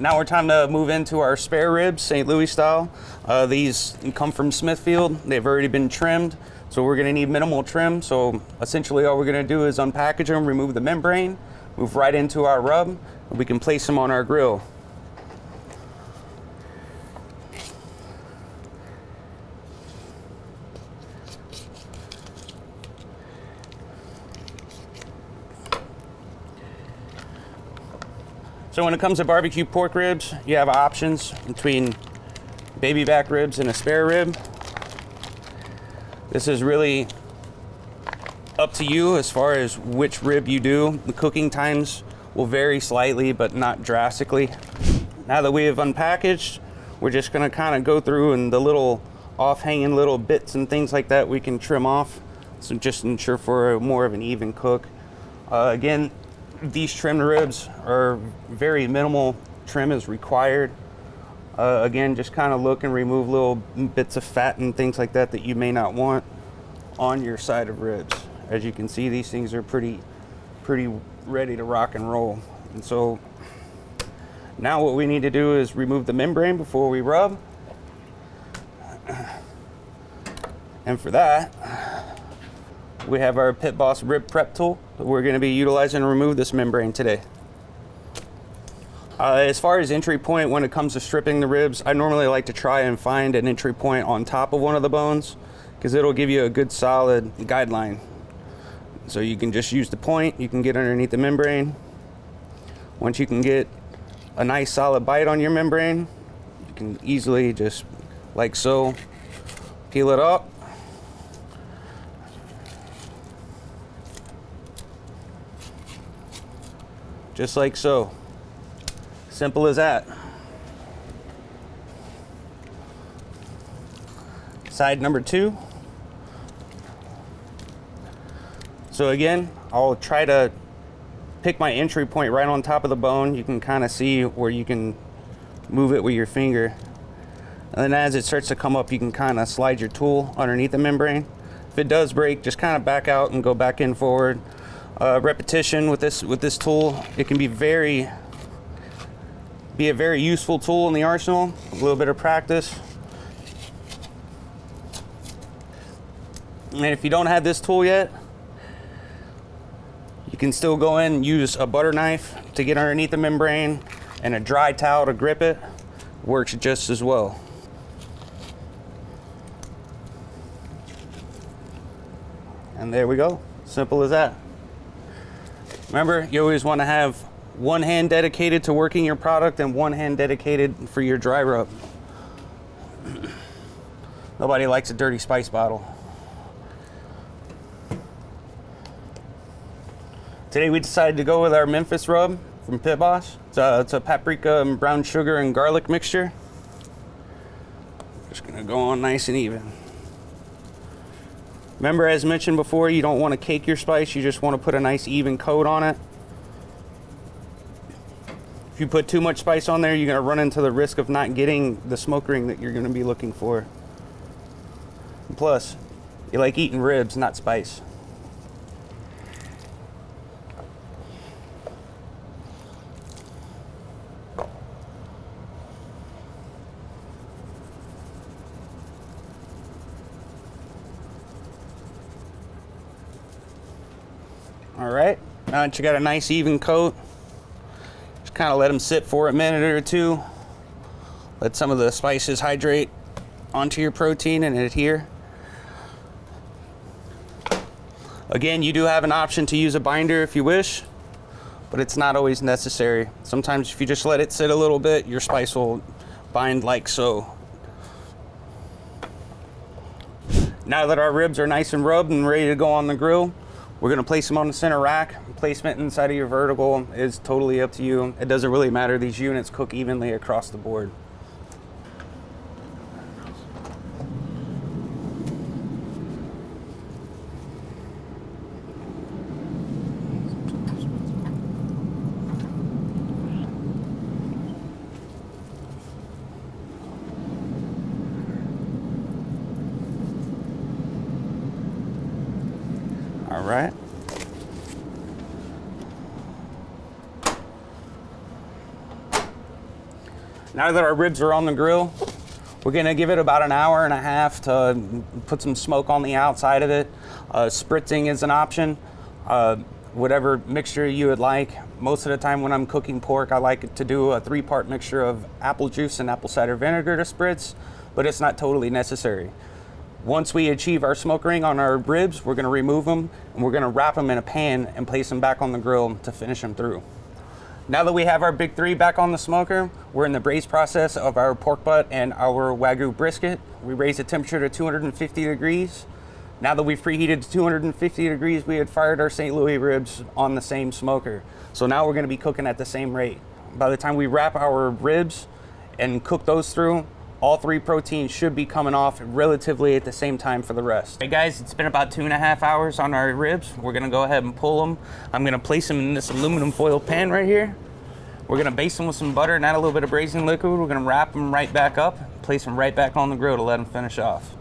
Now we're time to move into our spare ribs, St. Louis style. These come from Smithfield. They've already been trimmed, so we're gonna need minimal trim. So essentially all we're gonna do is unpackage them, remove the membrane, move right into our rub, and we can place them on our grill. So when it comes to barbecue pork ribs, you have options between baby back ribs and a spare rib. This is really up to you as far as which rib you do. The cooking times will vary slightly, but not drastically. Now that we have unpackaged, we're just gonna kind of go through and the little off-hanging little bits and things like that we can trim off. So just ensure for more of an even cook. Again, these trimmed ribs are very minimal trim is required. Again, just kind of look and remove little bits of fat and things like that that you may not want on your side of ribs. As you can see, these things are pretty ready to rock and roll. And so now what we need to do is remove the membrane before we rub. And for that, we have our Pit Boss rib prep tool that we're going to be utilizing to remove this membrane today. As far as entry point when it comes to stripping the ribs, I normally like to try and find an entry point on top of one of the bones because it'll give you a good solid guideline. So you can just use the point, you can get underneath the membrane. Once you can get a nice solid bite on your membrane, you can easily just, like so, peel it up. Just like so. Simple as that. Side number 2. So again, I'll try to pick my entry point right on top of the bone. You can kind of see where you can move it with your finger. And then as it starts to come up, you can kind of slide your tool underneath the membrane. If it does break, just kind of back out and go back in forward. Repetition with this tool, it can be a very useful tool in the arsenal. A little bit of practice, and if you don't have this tool yet, you can still go in and use a butter knife to get underneath the membrane and a dry towel to grip it. Works just as well. And there we go, simple as that. Remember, you always want to have one hand dedicated to working your product and one hand dedicated for your dry rub. Nobody likes a dirty spice bottle. Today we decided to go with our Memphis rub from Pit Boss. It's a paprika and brown sugar and garlic mixture. Just gonna go on nice and even. Remember, as mentioned before, you don't want to cake your spice, you just want to put a nice even coat on it. If you put too much spice on there, you're going to run into the risk of not getting the smoke ring that you're going to be looking for. And plus, you like eating ribs, not spice. All right, now that you got a nice even coat, just kind of let them sit for a minute or two. Let some of the spices hydrate onto your protein and adhere. Again, you do have an option to use a binder if you wish, but it's not always necessary. Sometimes if you just let it sit a little bit, your spice will bind like so. Now that our ribs are nice and rubbed and ready to go on the grill, we're going to place them on the center rack. Placement inside of your vertical is totally up to you. It doesn't really matter. These units cook evenly across the board. All right. Now that our ribs are on the grill, we're gonna give it about an hour and a half to put some smoke on the outside of it. Spritzing is an option. Whatever mixture you would like. Most of the time when I'm cooking pork, I like to do a 3-part mixture of apple juice and apple cider vinegar to spritz, but it's not totally necessary. Once we achieve our smoke ring on our ribs, we're gonna remove them and we're gonna wrap them in a pan and place them back on the grill to finish them through. Now that we have our big 3 back on the smoker, we're in the braise process of our pork butt and our Wagyu brisket. We raised the temperature to 250 degrees. Now that we've preheated to 250 degrees, we had fired our St. Louis ribs on the same smoker. So now we're gonna be cooking at the same rate. By the time we wrap our ribs and cook those through, all 3 proteins should be coming off relatively at the same time for the rest. Hey guys, it's been about 2.5 hours on our ribs. We're gonna go ahead and pull them. I'm gonna place them in this aluminum foil pan right here. We're gonna baste them with some butter and add a little bit of braising liquid. We're gonna wrap them right back up, place them right back on the grill to let them finish off.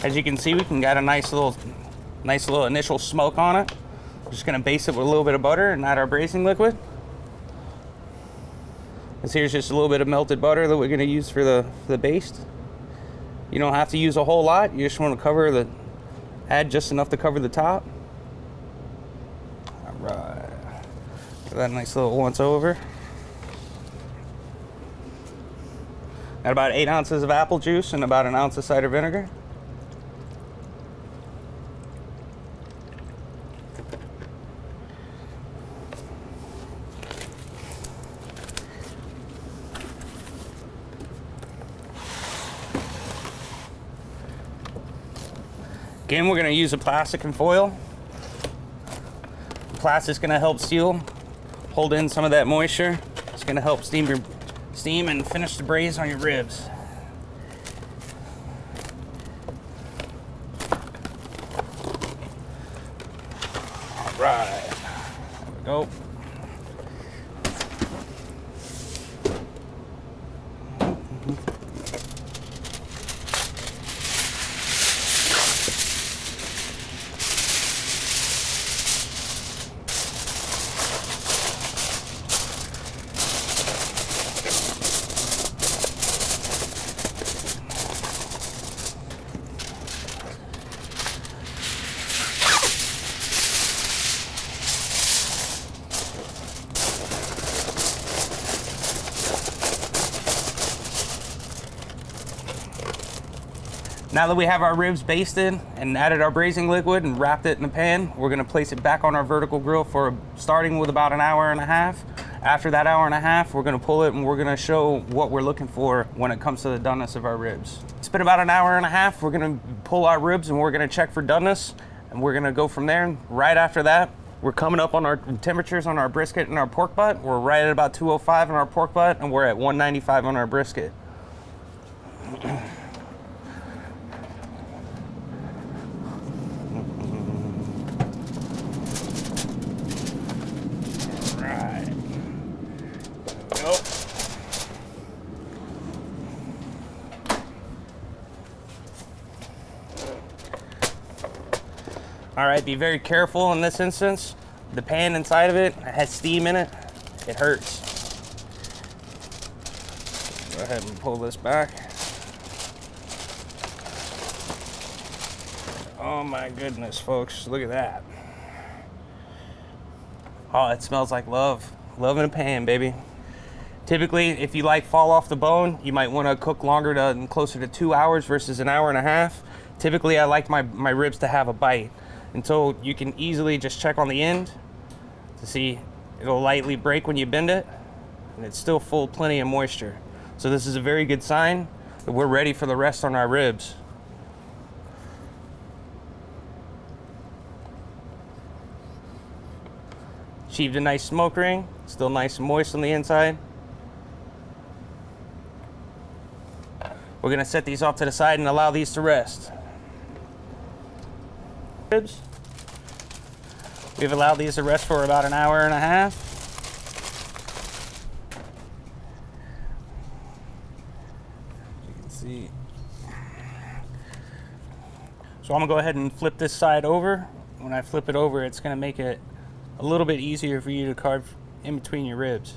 As you can see, we can get a nice little initial smoke on it. We're just gonna baste it with a little bit of butter and add our braising liquid. This here's just a little bit of melted butter that we're gonna use for the baste. You don't have to use a whole lot. You just want to add just enough to cover the top. All right, give that a nice little once over. Add about 8 ounces of apple juice and about 1 ounce of cider vinegar. Again, we're gonna use a plastic and foil. Plastic's gonna help seal, hold in some of that moisture. It's gonna help steam and finish the braise on your ribs. All right, there we go. Now that we have our ribs basted and added our braising liquid and wrapped it in the pan, we're gonna place it back on our vertical grill for starting with about an hour and a half. After that hour and a half, we're gonna pull it and we're gonna show what we're looking for when it comes to the doneness of our ribs. It's been about an hour and a half. We're gonna pull our ribs and we're gonna check for doneness and we're gonna go from there. Right after that, we're coming up on our temperatures on our brisket and our pork butt. We're right at about 205 on our pork butt and we're at 195 on our brisket. All right, be very careful in this instance. The pan inside of it has steam in it. It hurts. Go ahead and pull this back. Oh my goodness, folks, look at that. Oh, it smells like love. Love in a pan, baby. Typically, if you like fall off the bone, you might want to cook longer to closer to 2 hours versus an hour and a half. Typically, I like my ribs to have a bite. And so you can easily just check on the end to see it'll lightly break when you bend it, and it's still full of plenty of moisture. So this is a very good sign that we're ready for the rest on our ribs. Achieved a nice smoke ring, still nice and moist on the inside. We're gonna set these off to the side and allow these to rest. Ribs. We've allowed these to rest for about an hour and a half. As you can see. So I'm gonna go ahead and flip this side over. When I flip it over, it's gonna make it a little bit easier for you to carve in between your ribs.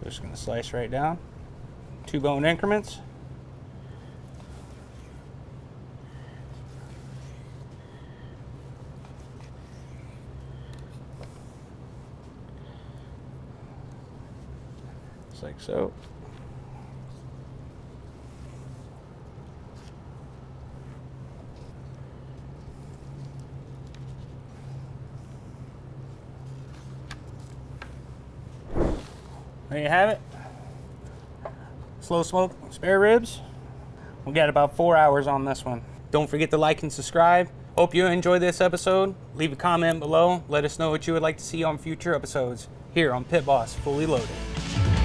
We're just gonna slice right down. 2 bone increments. Just like so. There you have it. Slow smoke spare ribs. We got about 4 hours on this one. Don't forget to like and subscribe. Hope you enjoyed this episode. Leave a comment below. Let us know what you would like to see on future episodes here on Pit Boss Fully Loaded.